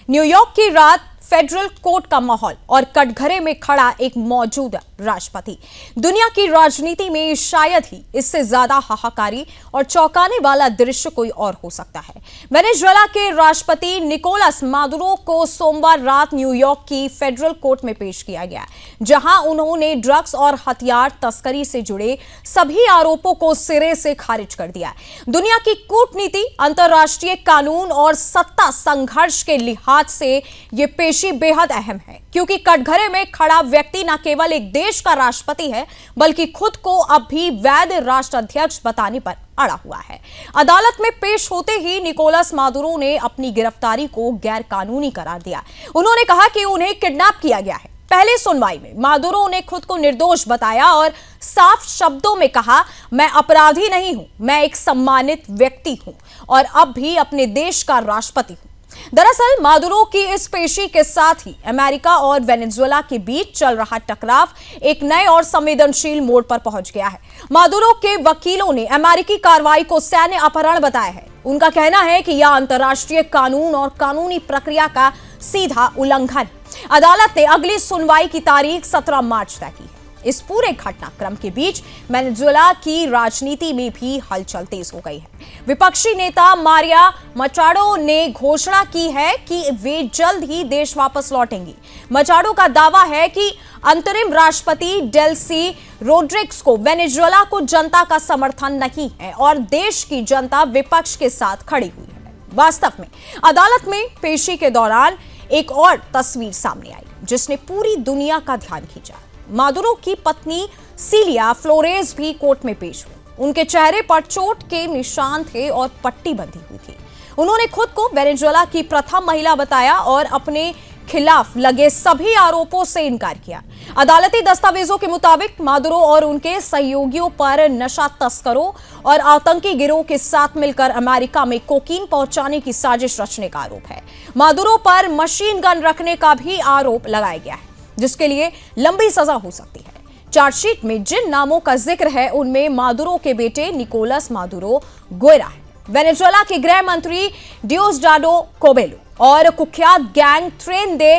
New York की रात, federal court का माहौल और कटघरे में खड़ा एक मौजूदा राष्ट्रपति। दुनिया की राजनीति में शायद ही इससे ज्यादा हाहाकारी और चौंकाने वाला दृश्य कोई और हो सकता है। वेनेजुएला के राष्ट्रपति निकोलस मादुरो को सोमवार रात न्यूयॉर्क की फेडरल कोर्ट में पेश किया गया, जहां उन्होंने ड्रग्स और हथियार तस्करी से जुड़े सभी आरोपों को सिरे से खारिज कर दिया। दुनिया की कूटनीति, अंतर्राष्ट्रीय कानून और सत्ता संघर्ष के लिहाज से ये पेशी बेहद अहम है, क्योंकि कटघरे में खड़ा व्यक्ति न केवल एक देश का राष्ट्रपति है, बल्कि खुद को अब भी वैध राष्ट्राध्यक्ष बताने पर अड़ा हुआ है। अदालत में पेश होते ही निकोलस मादुरो ने अपनी गिरफ्तारी को गैर कानूनी करार दिया। उन्होंने कहा कि उन्हें किडनैप किया गया है। पहले सुनवाई में मादुरो ने खुद को निर्दोष बताया और साफ शब्दों में कहा, मैं अपराधी नहीं हूं, मैं एक सम्मानित व्यक्ति हूं और अब भी अपने देश का राष्ट्रपति हूं। दरअसल मादुरो की इस पेशी के साथ ही अमेरिका और वेनेजुएला के बीच चल रहा टकराव एक नए और संवेदनशील मोड़ पर पहुंच गया है। मादुरो के वकीलों ने अमेरिकी कार्रवाई को सैन्य अपहरण बताया है। उनका कहना है कि यह अंतर्राष्ट्रीय कानून और कानूनी प्रक्रिया का सीधा उल्लंघन है। अदालत ने अगली सुनवाई की तारीख 17 मार्च तय की है। इस पूरे घटनाक्रम के बीच वेनेजुएला की राजनीति में भी हलचल तेज हो गई है। विपक्षी नेता मारिया मचाडो ने घोषणा की है कि वे जल्द ही देश वापस लौटेंगी। मचाडो का दावा है कि अंतरिम राष्ट्रपति डेल्सी रोड्रिग्स को वेनेजुएला को जनता का समर्थन नहीं है और देश की जनता विपक्ष के साथ खड़ी हुई है। वास्तव में अदालत में पेशी के दौरान एक और तस्वीर सामने आई, जिसने पूरी दुनिया का ध्यान खींचा। मादुरो की पत्नी सीलिया फ्लोरेज भी कोर्ट में पेश हुई। उनके चेहरे पर चोट के निशान थे और पट्टी बंधी हुई थी। उन्होंने खुद को वेनेजुएला की प्रथम महिला बताया और अपने खिलाफ लगे सभी आरोपों से इनकार किया। अदालती दस्तावेजों के मुताबिक मादुरो और उनके सहयोगियों पर नशा तस्करों और आतंकी गिरोह के साथ मिलकर अमेरिका में कोकीन पहुंचाने की साजिश रचने का आरोप है। मादुरो पर मशीन गन रखने का भी आरोप लगाया गया है, जिसके लिए लंबी सजा हो सकती है। चार्जशीट में जिन नामों का जिक्र है, उनमें मादुरो के बेटे निकोलस मादुरो गोयरा है, वेनेजुएला के गृह मंत्री डियोस्डाडो कोबेलो और कुख्यात गैंग ट्रेन दे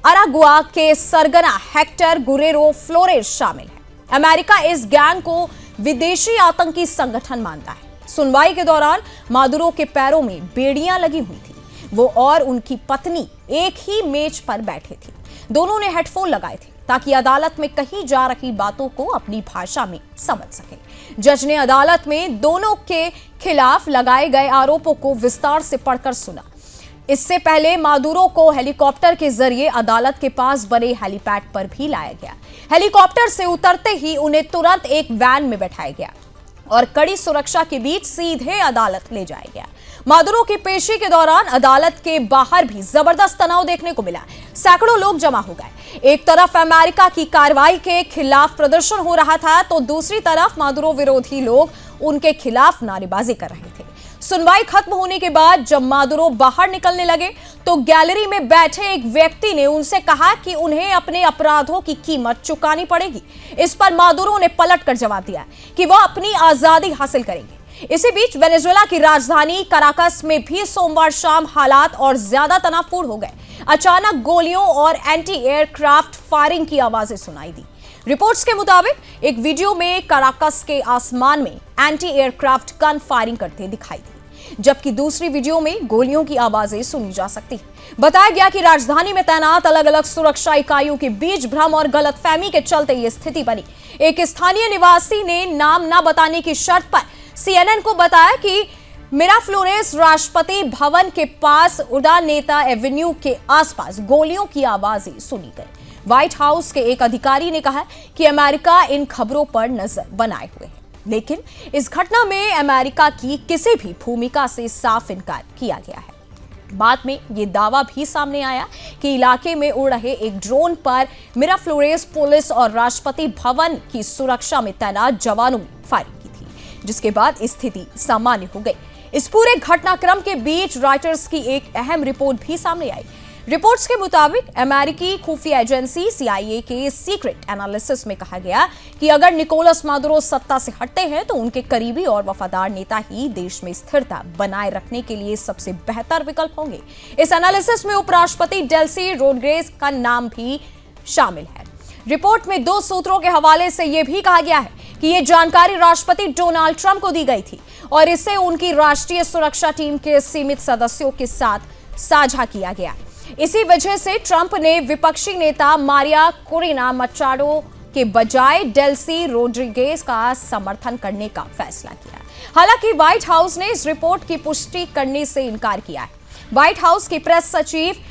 अरागुआ के सरगना हेक्टर गुरेरो फ्लोरेज शामिल है। अमेरिका इस गैंग को विदेशी आतंकी संगठन मानता है। सुनवाई के दौरान मादुरो के पैरों में बेड़ियां लगी हुई थी। वो और उनकी पत्नी एक ही मेज पर बैठे थे। दोनों ने हेडफोन लगाए थे ताकि अदालत में कही जा रही बातों को अपनी भाषा में समझ सके। जज ने अदालत में दोनों के खिलाफ लगाए गए आरोपों को विस्तार से पढ़कर सुना। इससे पहले मादुरो को हेलीकॉप्टर के जरिए अदालत के पास बने हेलीपैड पर भी लाया गया। हेलीकॉप्टर से उतरते ही उन्हें तुरंत एक वैन में बैठाया गया और कड़ी सुरक्षा के बीच सीधे अदालत ले जाया गया। मादुरो की पेशी के दौरान अदालत के बाहर भी जबरदस्त तनाव देखने को मिला। सैकड़ों लोग जमा हो गए। एक तरफ अमेरिका की कार्रवाई के खिलाफ प्रदर्शन हो रहा था, तो दूसरी तरफ मादुरो विरोधी लोग उनके खिलाफ नारेबाजी कर रहे थे। सुनवाई खत्म होने के बाद जब मादुरो बाहर निकलने लगे, तो गैलरी में बैठे एक व्यक्ति ने उनसे कहा कि उन्हें अपने अपराधों की कीमत चुकानी पड़ेगी। इस पर मादुरो ने पलटकर जवाब दिया कि वह अपनी आजादी हासिल करेंगे। इसी बीच वेनेजुएला की राजधानी कराकस में भी सोमवार शाम हालात और ज्यादा तनावपूर्ण हो गए। अचानक गोलियों और एंटी एयरक्राफ्ट फायरिंग की आवाजें सुनाई दी। रिपोर्ट्स के मुताबिक एक वीडियो में कराकस के आसमान में एंटी एयरक्राफ्ट गन फायरिंग करते दिखाई दी, जबकि दूसरी वीडियो में गोलियों की आवाजें सुनी जा सकती है। बताया गया कि राजधानी में तैनात अलग अलग सुरक्षा इकाइयों के बीच भ्रम और गलतफहमी के चलते ये स्थिति बनी। एक स्थानीय निवासी ने नाम न बताने की शर्त पर CNN को बताया कि मिराफ्लोरेस राष्ट्रपति भवन के पास उर्डानेता एवेन्यू के आसपास गोलियों की आवाजें सुनी गई। व्हाइट हाउस के एक अधिकारी ने कहा कि अमेरिका इन खबरों पर नजर बनाए हुए है, लेकिन इस घटना में अमेरिका की किसी भी भूमिका से साफ इनकार किया गया है। बाद में यह दावा भी सामने आया कि इलाके में उड़ रहे एक ड्रोन पर मिराफ्लोरेस पुलिस और राष्ट्रपति भवन की सुरक्षा में तैनात जवानों ने फायरिंग की थी, जिसके बाद स्थिति सामान्य हो गई। इस पूरे घटनाक्रम के बीच रॉयटर्स की एक अहम रिपोर्ट भी सामने आई। रिपोर्ट्स के मुताबिक अमेरिकी खुफिया एजेंसी CIA के सीक्रेट एनालिसिस में कहा गया कि अगर निकोलस मादुरो सत्ता से हटते हैं तो उनके करीबी और वफादार नेता ही देश में स्थिरता बनाए रखने के लिए सबसे बेहतर विकल्प होंगे। इस एनालिसिस में उपराष्ट्रपति डेल्सी रोड्रिगेज का नाम भी शामिल है। रिपोर्ट में 2 सूत्रों के हवाले से यह भी कहा गया है कि यह जानकारी राष्ट्रपति डोनाल्ड ट्रंप को दी गई थी और इसे उनकी राष्ट्रीय सुरक्षा टीम के सीमित सदस्यों के साथ साझा किया गया। इसी वजह से ट्रंप ने विपक्षी नेता मारिया कोरिना मचाडो के बजाय डेल्सी रोड्रिगेज का समर्थन करने का फैसला किया। हालांकि व्हाइट हाउस ने इस रिपोर्ट की पुष्टि करने से इनकार किया है। व्हाइट हाउस की प्रेस सचिव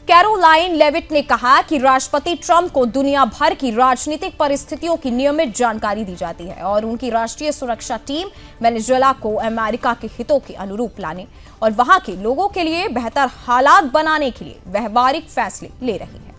कैरोलाइन लेविट ने कहा कि राष्ट्रपति ट्रंप को दुनिया भर की राजनीतिक परिस्थितियों की नियमित जानकारी दी जाती है और उनकी राष्ट्रीय सुरक्षा टीम वेनेजुएला को अमेरिका के हितों के अनुरूप लाने और वहां के लोगों के लिए बेहतर हालात बनाने के लिए व्यवहारिक फैसले ले रही है।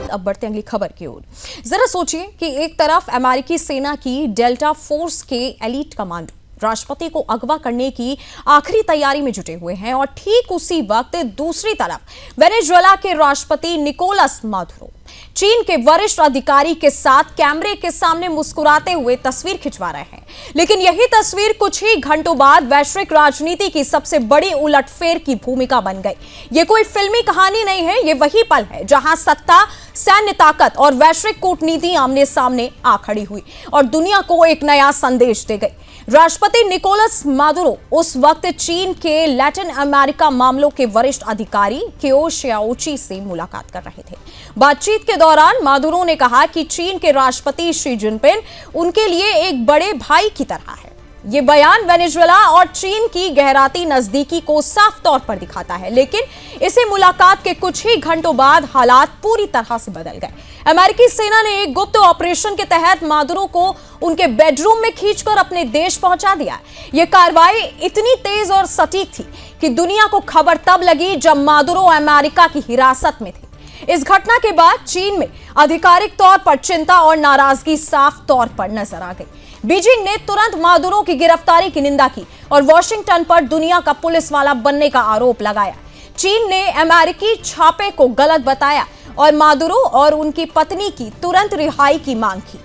अब बढ़ते अगली खबर की ओर। जरा सोचिए कि एक तरफ अमेरिकी सेना की डेल्टा फोर्स के एलीट कमांडो राष्ट्रपति को अगवा करने की आखिरी तैयारी में जुटे हुए हैं और ठीक उसी वक्त दूसरी तरफ वेनेजुएला के राष्ट्रपति निकोलस मादुरो चीन के वरिष्ठ अधिकारी के साथ कैमरे के सामने मुस्कुराते हुए तस्वीर खिंचवा रहे हैं। लेकिन यही तस्वीर कुछ ही घंटों बाद वैश्विक राजनीति की सबसे बड़ी उलटफेर की भूमिका बन गई। ये कोई फिल्मी कहानी नहीं है, ये वही पल है जहां सत्ता, सैन्य ताकत और वैश्विक कूटनीति आमने सामने आ खड़ी हुई और दुनिया को एक नया संदेश दे गई। राष्ट्रपति निकोलस मादुरो उस वक्त चीन के लैटिन अमेरिका मामलों के वरिष्ठ अधिकारी केओ शियाओची से मुलाकात कर रहे थे। बातचीत के दौरान मादुरो ने कहा कि चीन के राष्ट्रपति शी जिनपिंग उनके लिए एक बड़े भाई की तरह है। ये बयान वेनेजुएला और चीन की गहराती नजदीकी को साफ तौर पर दिखाता है, लेकिन इसे मुलाकात के कुछ ही घंटों बाद हालात पूरी तरह से बदल गए। अमेरिकी सेना ने एक गुप्त ऑपरेशन के तहत मादुरो को उनके बेडरूम में खींचकर अपने देश पहुंचा दिया। यह कार्रवाई इतनी तेज और सटीक थी कि दुनिया को खबर तब लगी जब मादुरो अमेरिका की हिरासत में थे। इस घटना के बाद चीन में आधिकारिक तौर पर चिंता और नाराजगी साफ तौर पर नजर आ गई। बीजिंग ने तुरंत मादुरो की गिरफ्तारी की निंदा की और वॉशिंगटन पर दुनिया का पुलिस वाला बनने का आरोप लगाया। चीन ने अमेरिकी छापे को गलत बताया और मादुरो और उनकी पत्नी की तुरंत रिहाई की मांग की।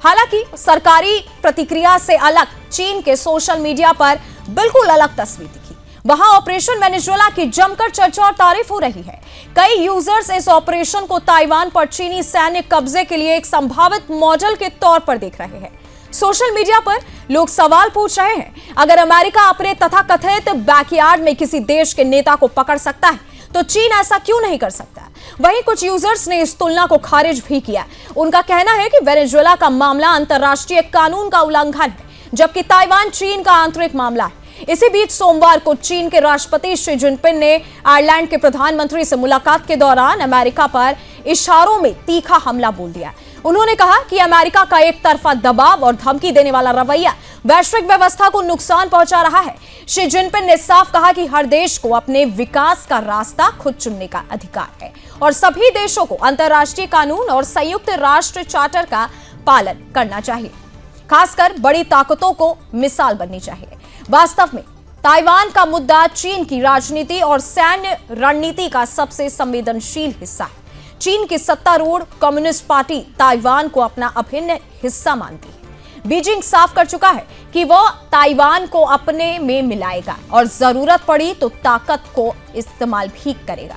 हालांकि सरकारी प्रतिक्रिया से अलग चीन के सोशल मीडिया पर बिल्कुल अलग तस्वीर दिखी। वहां ऑपरेशन वेनेजुएला की जमकर चर्चा और तारीफ हो रही है। कई यूजर्स इस ऑपरेशन को ताइवान पर चीनी सैन्य कब्जे के लिए एक संभावित मॉडल के तौर पर देख रहे हैं। सोशल मीडिया पर लोग सवाल पूछ रहे हैं, अगर अमेरिका अपने तथाकथित बैकयार्ड में किसी देश के नेता को पकड़ सकता है तो चीन ऐसा क्यों नहीं कर सकता? वहीं कुछ यूजर्स ने इस तुलना को खारिज भी किया। उनका कहना है कि वेनेजुएला का मामला अंतर्राष्ट्रीय कानून का उल्लंघन है, जबकि ताइवान चीन का आंतरिक मामला है। इसी बीच सोमवार को चीन के राष्ट्रपति शी जिनपिंग ने आयरलैंड के प्रधानमंत्री से मुलाकात के दौरान अमेरिका पर इशारों में तीखा हमला बोल दिया। उन्होंने कहा कि अमेरिका का एक तरफा दबाव और धमकी देने वाला रवैया वैश्विक व्यवस्था को नुकसान पहुंचा रहा है। शी जिनपिंग ने साफ कहा कि हर देश को अपने विकास का रास्ता खुद चुनने का अधिकार है और सभी देशों को अंतर्राष्ट्रीय कानून और संयुक्त राष्ट्र चार्टर का पालन करना चाहिए। खासकर बड़ी ताकतों को मिसाल बननी चाहिए। वास्तव में ताइवान का मुद्दा चीन की राजनीति और सैन्य रणनीति का सबसे संवेदनशील हिस्सा है। चीन की सत्तारूढ़ कम्युनिस्ट पार्टी ताइवान को अपना अभिन्न हिस्सा मानती है। बीजिंग साफ कर चुका है कि वह ताइवान को अपने में मिलाएगा और जरूरत पड़ी तो ताकत को इस्तेमाल भी करेगा।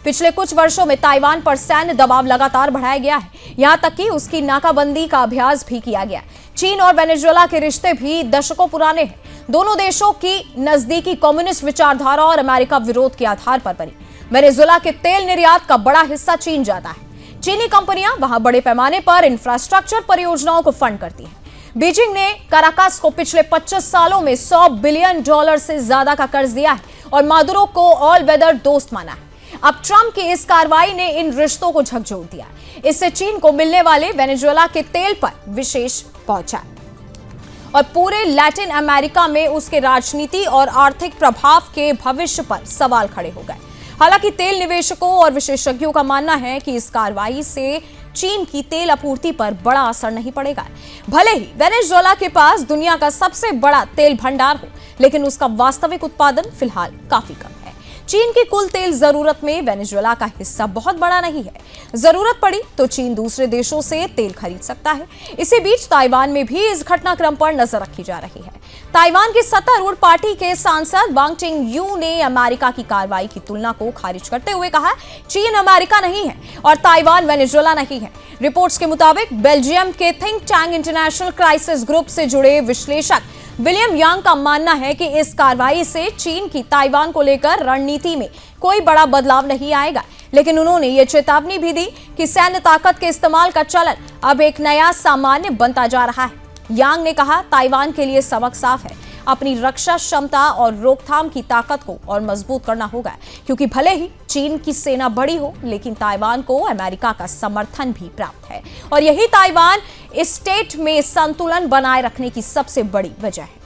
पिछले कुछ वर्षों में ताइवान पर सैन्य दबाव लगातार बढ़ाया गया है, यहां तक कि उसकी नाकाबंदी का अभ्यास भी किया गया। चीन और वेनेजुएला के रिश्ते भी दशकों पुराने हैं। दोनों देशों की नजदीकी कम्युनिस्ट विचारधारा और अमेरिका विरोध के आधार पर बनी। वेनेजुएला के तेल निर्यात का बड़ा हिस्सा चीन जाता है। चीनी कंपनियां वहां बड़े पैमाने पर इंफ्रास्ट्रक्चर परियोजनाओं को फंड करती हैं। बीजिंग ने काराकास को पिछले 25 सालों में $100 बिलियन से ज्यादा का कर्ज दिया है और मादुरो को ऑल वेदर दोस्त माना है। अब ट्रंप की इस कार्रवाई ने इन रिश्तों को झकझोर दिया। इससे चीन को मिलने वाले वेनेजुएला के तेल पर विशेष पहुंचा और पूरे लैटिन अमेरिका में उसके राजनीति और आर्थिक प्रभाव के भविष्य पर सवाल खड़े हो गए। हालांकि तेल निवेशकों और विशेषज्ञों का मानना है कि इस कार्रवाई से चीन की तेल आपूर्ति पर बड़ा असर नहीं पड़ेगा। भले ही वेनेजुएला के पास दुनिया का सबसे बड़ा तेल भंडार हो, लेकिन उसका वास्तविक उत्पादन फिलहाल काफी कम है। चीन की कुल तेल जरूरत में वेनेजुएला का हिस्सा बहुत बड़ा नहीं है। जरूरत पड़ी तो चीन दूसरे देशों से तेल खरीद सकता है। इसी बीच ताइवान में भी इस घटनाक्रम पर नजर रखी जा रही है। ताइवान की सत्तारूढ़ पार्टी के सांसद वांग चिंग यू ने अमेरिका की कार्रवाई की तुलना को खारिज करते हुए कहा, चीन अमेरिका नहीं है और ताइवान वेनेजुएला नहीं है। रिपोर्ट्स के मुताबिक बेल्जियम के think tank international crisis group से जुड़े विश्लेषक विलियम यांग का मानना है कि इस कार्रवाई से चीन की ताइवान को लेकर रणनीति में कोई बड़ा बदलाव नहीं आएगा, लेकिन उन्होंने ये चेतावनी भी दी कि सैन्य ताकत के इस्तेमाल का चलन अब एक नया सामान्य बनता जा रहा है। यांग ने कहा, ताइवान के लिए सबक साफ है, अपनी रक्षा क्षमता और रोकथाम की ताकत को और मजबूत करना होगा, क्योंकि भले ही चीन की सेना बड़ी हो, लेकिन ताइवान को अमेरिका का समर्थन भी प्राप्त है और यही ताइवान स्टेट में संतुलन बनाए रखने की सबसे बड़ी वजह है।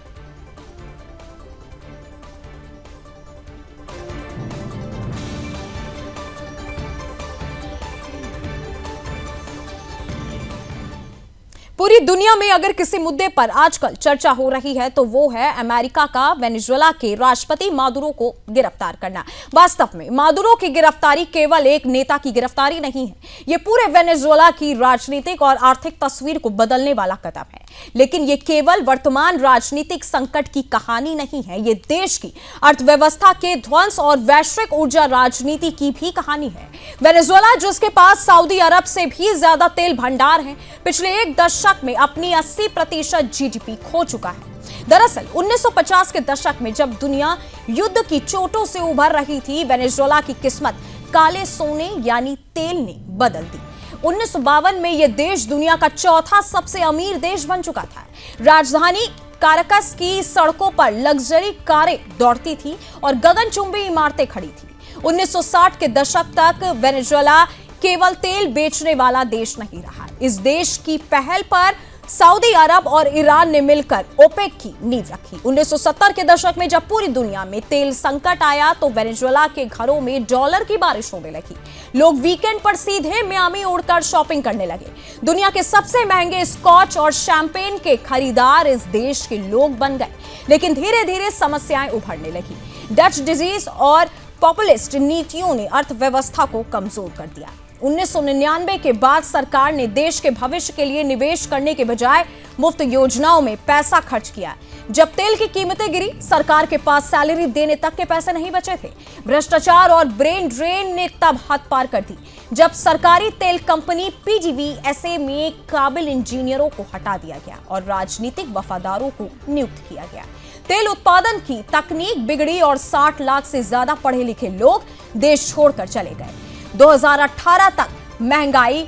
पूरी दुनिया में अगर किसी मुद्दे पर आजकल चर्चा हो रही है तो वो है अमेरिका का वेनेजुएला के राष्ट्रपति मादुरो को गिरफ्तार करना। वास्तव में मादुरो की गिरफ्तारी केवल एक नेता की गिरफ्तारी नहीं है, ये पूरे वेनेजुएला की राजनीतिक और आर्थिक तस्वीर को बदलने वाला कदम है। लेकिन ये केवल वर्तमान राजनीतिक संकट की कहानी नहीं है, ये देश की अर्थव्यवस्था के ध्वंस और वैश्विक ऊर्जा राजनीति की भी कहानी है। वेनेजुएला, जिसके पास सऊदी अरब से भी ज्यादा तेल भंडार है, पिछले एक दशक में अपनी 80% जीडीपी खो चुका है। दरअसल 1950 के दशक में जब दुनिया युद्ध की चोटों से उभर रही थी, वेनेजुएला की किस्मत काले सोने यानी तेल ने बदल दी। 1952 में यह देश दुनिया का चौथा सबसे अमीर देश बन चुका था। राजधानी काराकस की सड़कों पर लग्जरी कारें दौड़ती थी और गगनचुंबी इमारतें खड़ी थी। 1960 के दशक तक वेनेजुएला केवल तेल बेचने वाला देश नहीं रहा। इस देश की पहल पर सऊदी अरब और ईरान ने मिलकर ओपेक की नींव रखी। 1970 के दशक में जब पूरी दुनिया में तेल संकट आया तो वेनेजुएला के घरों में डॉलर की बारिश होने लगी। लोग वीकेंड पर सीधे मियामी उड़कर शॉपिंग करने लगे। दुनिया के सबसे महंगे स्कॉच और शैंपेन के खरीदार इस देश के लोग बन गए। लेकिन धीरे धीरे समस्याएं उभरने लगी। डच डिजीज और पॉपुलिस्ट नीतियों ने अर्थव्यवस्था को कमजोर कर दिया। 1999 के बाद सरकार ने देश के भविष्य के लिए निवेश करने के बजाय मुफ्त योजनाओं में पैसा खर्च किया। जब तेल की कीमतें गिरी, सरकार के पास सैलरी देने तक के पैसे नहीं बचे थे। भ्रष्टाचार और ब्रेन ड्रेन ने तब हद पार कर दी जब सरकारी तेल कंपनी पीडीवीएसए में काबिल इंजीनियरों को हटा दिया गया और राजनीतिक वफादारों को नियुक्त किया गया। तेल उत्पादन की तकनीक बिगड़ी और 60 लाख से ज्यादा पढ़े लिखे लोग देश छोड़कर चले गए। 2018 तक महंगाई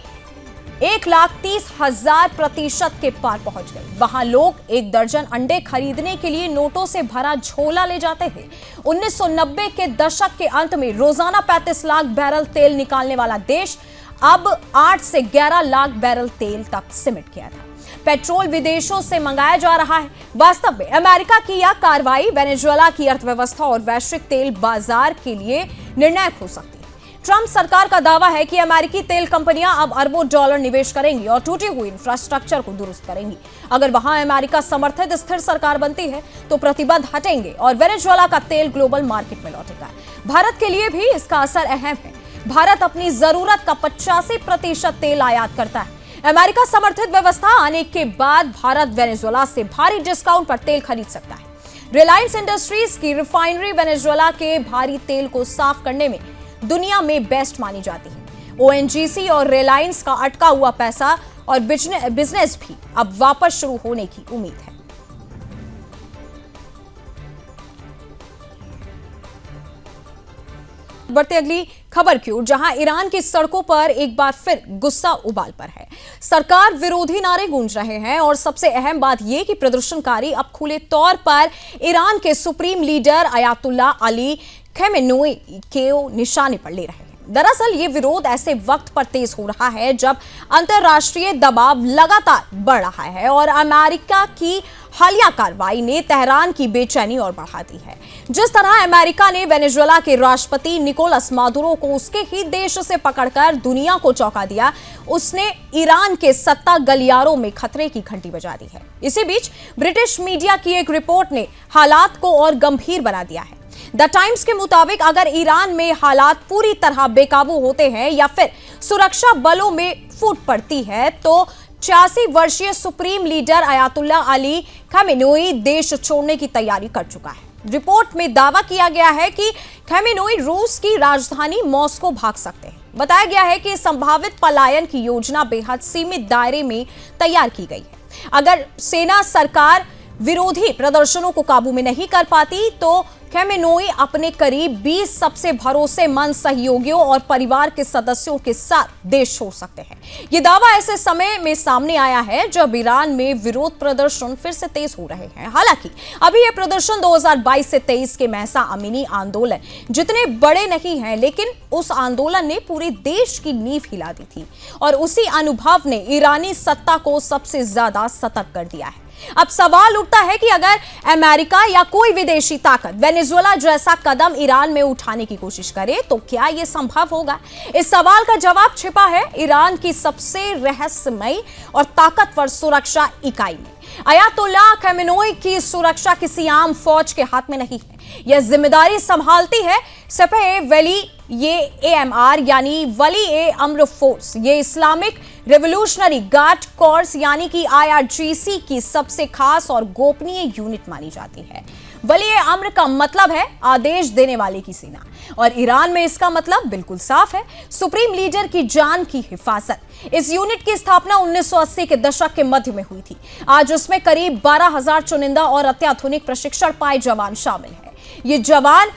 1,30,000% के पार पहुंच गई। वहां लोग एक दर्जन अंडे खरीदने के लिए नोटों से भरा झोला ले जाते थे। 1990 के दशक के अंत में रोजाना 35 लाख बैरल तेल निकालने वाला देश अब 8 से 11 लाख बैरल तेल तक सिमट गया था। पेट्रोल विदेशों से मंगाया जा रहा है। वास्तव में अमेरिका की यह कार्रवाई वेनेजुएला की अर्थव्यवस्था और वैश्विक तेल बाजार के लिए निर्णायक हो सकती है। ट्रंप सरकार का दावा है कि अमेरिकी तेल कंपनियां अब अरबों डॉलर निवेश करेंगी और टूटी हुई इंफ्रास्ट्रक्चर को दुरुस्त करेंगी। अगर वहां अमेरिका समर्थित स्थिर सरकार बनती है तो प्रतिबंध हटेंगे और वेनेजुएला का तेल ग्लोबल मार्केट में लौटेगा। भारत के लिए भी इसका असर अहम है। भारत अपनी जरूरत का 85% तेल आयात करता है। अमेरिका समर्थित व्यवस्था आने के बाद भारत वेनेजुएला से भारी डिस्काउंट पर तेल खरीद सकता है। रिलायंस इंडस्ट्रीज की रिफाइनरी वेनेजुएला के भारी तेल को साफ करने में दुनिया में बेस्ट मानी जाती है। ओएनजीसी और रिलायंस का अटका हुआ पैसा और बिजनेस भी अब वापस शुरू होने की उम्मीद है। बढ़ते अगली खबर की ओर, जहां ईरान की सड़कों पर एक बार फिर गुस्सा उबाल पर है। सरकार विरोधी नारे गूंज रहे हैं और सबसे अहम बात यह कि प्रदर्शनकारी अब खुले तौर पर ईरान के supreme leader Ayatollah Ali Khamenei के निशाने पर ले रहे हैं। दरअसल ये विरोध ऐसे वक्त पर तेज हो रहा है जब अंतर्राष्ट्रीय दबाव लगातार बढ़ रहा है और अमेरिका की हालिया कार्रवाई ने तेहरान की बेचैनी और बढ़ा दी है। जिस तरह अमेरिका ने वेनेजुएला के राष्ट्रपति निकोलस मादुरो को उसके ही देश से पकड़कर दुनिया को चौंका दिया, उसने ईरान के सत्ता गलियारों में खतरे की घंटी बजा दी है। इसी बीच ब्रिटिश मीडिया की एक रिपोर्ट ने हालात को और गंभीर बना दिया है। द टाइम्स के मुताबिक अगर ईरान में हालात पूरी तरह बेकाबू होते हैं या फिर सुरक्षा बलों में फूट पड़ती है तो 86 वर्षीय supreme leader Ayatollah Ali Khamenei देश छोड़ने की तैयारी कर चुका है। रिपोर्ट में दावा किया गया है कि खामेनेई रूस की राजधानी मॉस्को भाग सकते हैं। बताया गया है कि संभावित पलायन की योजना बेहद सीमित दायरे में तैयार की गई है। अगर सेना सरकार विरोधी प्रदर्शनों को काबू में नहीं कर पाती तो खामेनेई अपने करीब 20 सबसे भरोसेमंद सहयोगियों और परिवार के सदस्यों के साथ देश छोड़ सकते हैं। यह दावा ऐसे समय में सामने आया है जब ईरान में विरोध प्रदर्शन फिर से तेज हो रहे हैं। हालांकि अभी यह प्रदर्शन 2022 से 23 के महसा अमीनी आंदोलन जितने बड़े नहीं हैं, लेकिन उस आंदोलन ने पूरे देश की नींव हिला दी थी और उसी अनुभव ने ईरानी सत्ता को सबसे ज्यादा सतर्क कर दिया है। अब सवाल उठता है कि अगर अमेरिका या कोई विदेशी ताकत वेनेजुएला जैसा कदम ईरान में उठाने की कोशिश करे तो क्या यह संभव होगा? इस सवाल का जवाब छिपा है ईरान की सबसे रहस्यमयी और ताकतवर सुरक्षा इकाई में। अयातुल्ला खामेनेई की सुरक्षा किसी आम फौज के हाथ में नहीं है। यह जिम्मेदारी संभालती है सिपाह वली ये AMR यानी वली ए अम्र फोर्स। ये इस्लामिक रेवोल्यूशनरी गार्ड कोर्स यानी कि IRGC की सबसे खास और गोपनीय यूनिट मानी जाती है। वली ए अम्र का मतलब है आदेश देने वाले की सेना और ईरान में इसका मतलब बिल्कुल साफ है, सुप्रीम लीडर की जान की हिफाजत। इस यूनिट की स्थापना 1980 के दशक के मध्य में हुई थी। आज उसमें करीब 12,000 चुनिंदा और अत्याधुनिक प्रशिक्षण पाए जवान शामिल हैं। ये जवान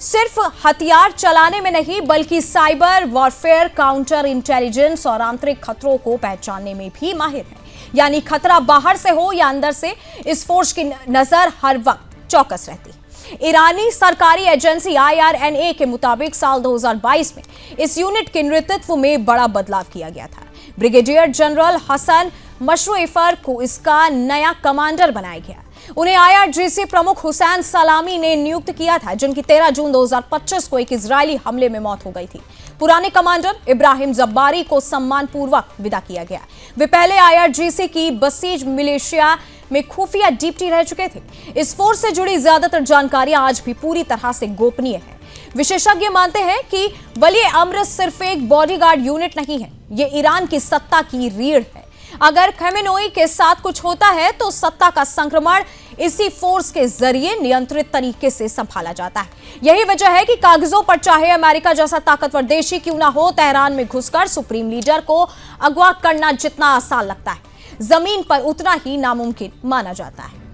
सिर्फ हथियार चलाने में नहीं बल्कि साइबर वॉरफेयर, काउंटर इंटेलिजेंस और आंतरिक खतरों को पहचानने में भी माहिर हैं। यानी खतरा बाहर से हो या अंदर से, इस फोर्स की नजर हर वक्त चौकस रहती। ईरानी सरकारी एजेंसी IRNA के मुताबिक साल 2022 में इस यूनिट के नेतृत्व में बड़ा बदलाव किया गया था। ब्रिगेडियर जनरल हसन मशरूइफर को इसका नया कमांडर बनाया गया। उन्हें IRGC प्रमुख हुसैन सलामी ने नियुक्त किया था, जिनकी 13 जून 2025 को एक इजरायली हमले में मौत हो गई थी। पुराने कमांडर इब्राहिम जब्बारी को सम्मानपूर्वक विदा किया गया। वे पहले IRGC की बसीज मिलिशिया में खुफिया डिप्टी रह चुके थे। इस फोर्स से जुड़ी ज्यादातर जानकारियां आज भी पूरी तरह से गोपनीय है। विशेषज्ञ मानते हैं कि वली अम्र सिर्फ एक बॉडीगार्ड यूनिट नहीं है, ये ईरान की सत्ता की रीढ़ है। अगर खामेनेई के साथ कुछ होता है तो सत्ता का संक्रमण इसी फोर्स के जरिए नियंत्रित तरीके से संभाला जाता है। यही वजह है कि कागजों पर चाहे अमेरिका जैसा ताकतवर देश ही क्यों ना हो, तेहरान में घुसकर सुप्रीम लीडर को अगवा करना जितना आसान लगता है, जमीन पर उतना ही नामुमकिन माना जाता है।